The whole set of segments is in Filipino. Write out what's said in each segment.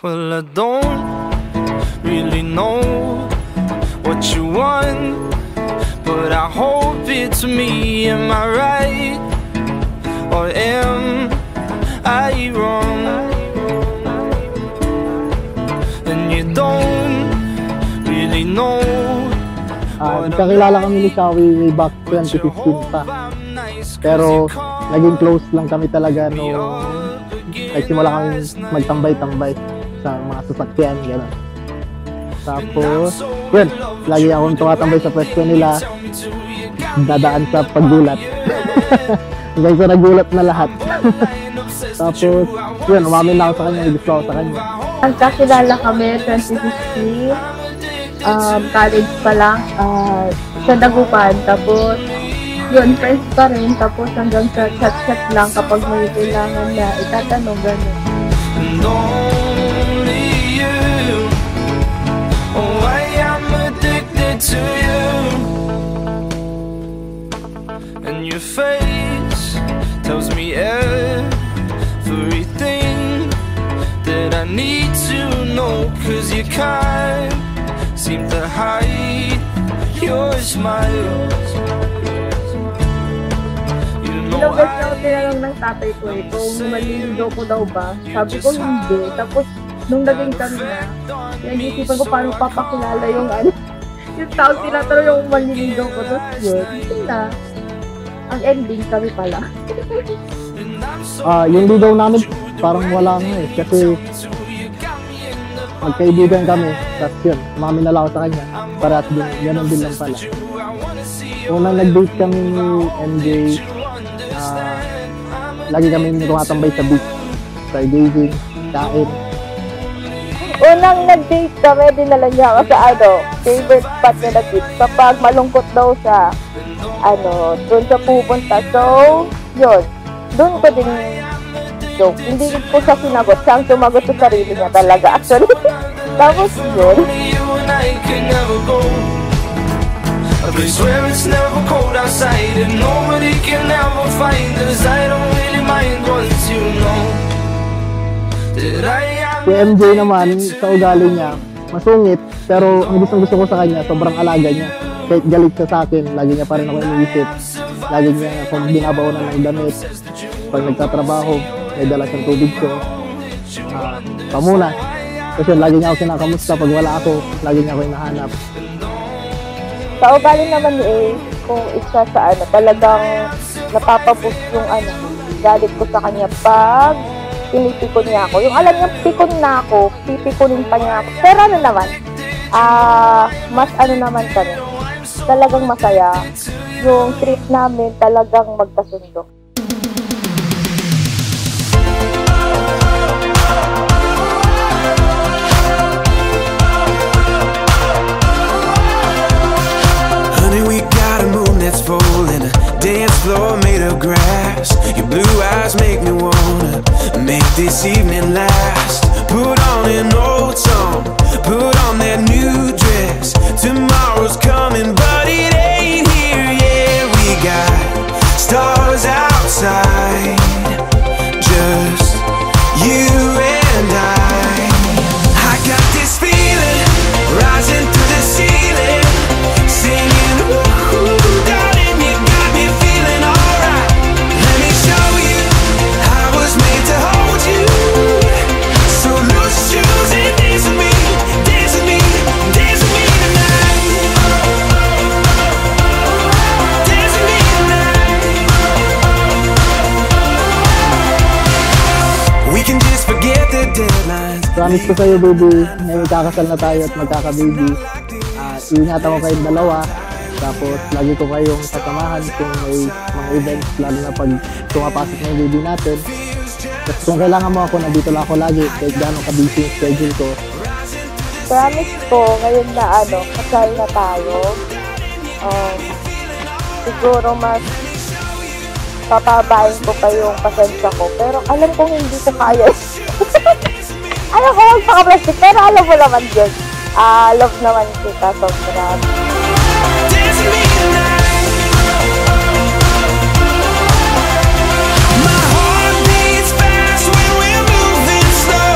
Well, I don't really know what you want, but I hope it's me. Am I right, or am I wrong? And you don't really know. Kakilala kami ni Shawi way back 2015 pa. Pero naging close lang kami talaga nung nagsimula kami magtambay-tambay sa mga sasakyan, gano'n. Tapos, yun, lagi akong tumatambay sa pwesto nila, dadaan sa paggulat. Hanggang sa nagulat na lahat. Tapos, yun, umamin na ako sa kanya, gusto ako sa kanya. Nagkakilala kami 2015, college pa lang, sa Dagupan. Tapos, yun, friends pa rin. Tapos hanggang sa chat-chat lang kapag may kailangan na itatanong, gano'n. And only you, oh, I am addicted to you. And your face tells me everything that I need to know, 'cause you can't seem to hide your smile. Ilang beses ako tinanong ng tatay ko kung maliligaw ko daw ba. Sabi ko hindi. Tapos nung naging kami na, nag-iisipan ko paano papakilala yung yung tao tinatanong yung maliligaw ko. Tapos yun, hindi na. Ang ending kami pala. Yung ligaw namin parang wala nga eh. Kasi magkaibigan kami. Tapos yun, umamin na lang ako sa kanya. Parehas din, ganun din lang pala. Unang nag-date kami ni MJ, lagi kami tumatambay sa beach, stargazing, kain. Unang nag-date kami, dinala niya ako sa favorite spot niya na beach. Kapag malungkot daw siya, doon siya pupunta. So, yun, doon ko din joke. Hindi ko siya sinagot, siya ang sumagot sa sarili niya talaga, actually. Tapos yun. A place where it's never cold outside and nobody can ever find us. I don't really mind once you know that I am. Si MJ naman, sa ugali niya, masungit, pero ang gusto ko sa kanya, sobrang alaga niya. Kahit galit siya sa akin, lagi niya pa rin ako iniisip. Lagi niya akong binabawanan ng damit. Pag nagtatrabaho, may dala siyang tubig ko. Pamuna. Kasi lagi niya ako kinakamusta. Pag wala ako, lagi niya ako hinahanap. Sa ugali naman ni Ace, kung isa sa talagang napapaboost yung galit ko sa kanya pag pinipikon niya ako. Yung alam niya, pikon na ako, pipikunin pa niya ako. Pero naman, mas naman kami, talagang masaya. Yung trip namin talagang magkasundo. That's full in a dance floor made of grass. Your blue eyes make me wanna make this evening last. Put on an old song, put on that new dress. Tomorrow's coming but it ain't here yet. We got stars outside, just you and I got this feeling rising through the ceiling, singing ooh. Promise ko sa'yo, baby, may magkakasal na tayo at magkaka-baby. Iingatan ko kayong dalawa. Tapos, lagi ko kayong kasamahan kung may mga events, lalo na pag tumapasok na yung baby natin. Tapos, kung kailangan mo ako, nandito lang ako lagi, kahit gano'ng ka-busy yung schedule ko. Promise ko, ngayon na kasal na tayo. Siguro mas papabain ko pa yung pasensya ko. Pero alam kong hindi ko kaya. Alam ko magpaka-plastic, pero alam mo naman yun. Love naman kita, sobrang. My heart beats fast when we're moving slow.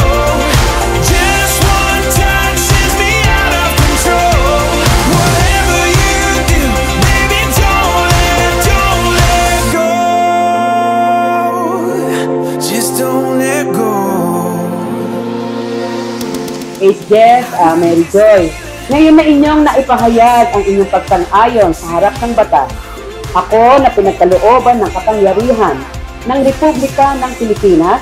Jess, Mary Joy. Ngayon na inyong naipahayag ang inyong pagtang-ayon sa harap ng batas, ako na pinagkalooban ng kapangyarihan ng Republika ng Pilipinas,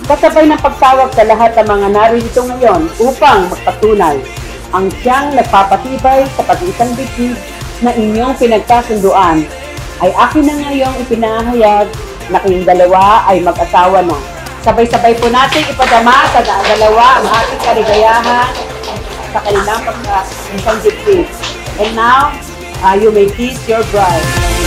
kasabay ng pagtawag sa lahat ng mga narito ngayon upang magpatunay ang siyang nagpapatibay sa pag-iisang bitid na inyong pinagkasunduan, ay akin na ngayong ipinahayag na kayong dalawa ay mag-asawa na. Sabay-sabay po natin ipadama sa dalawa ang ating kaligayahan sa kanilang pagkaisang bitid. And now, you may kiss your bride.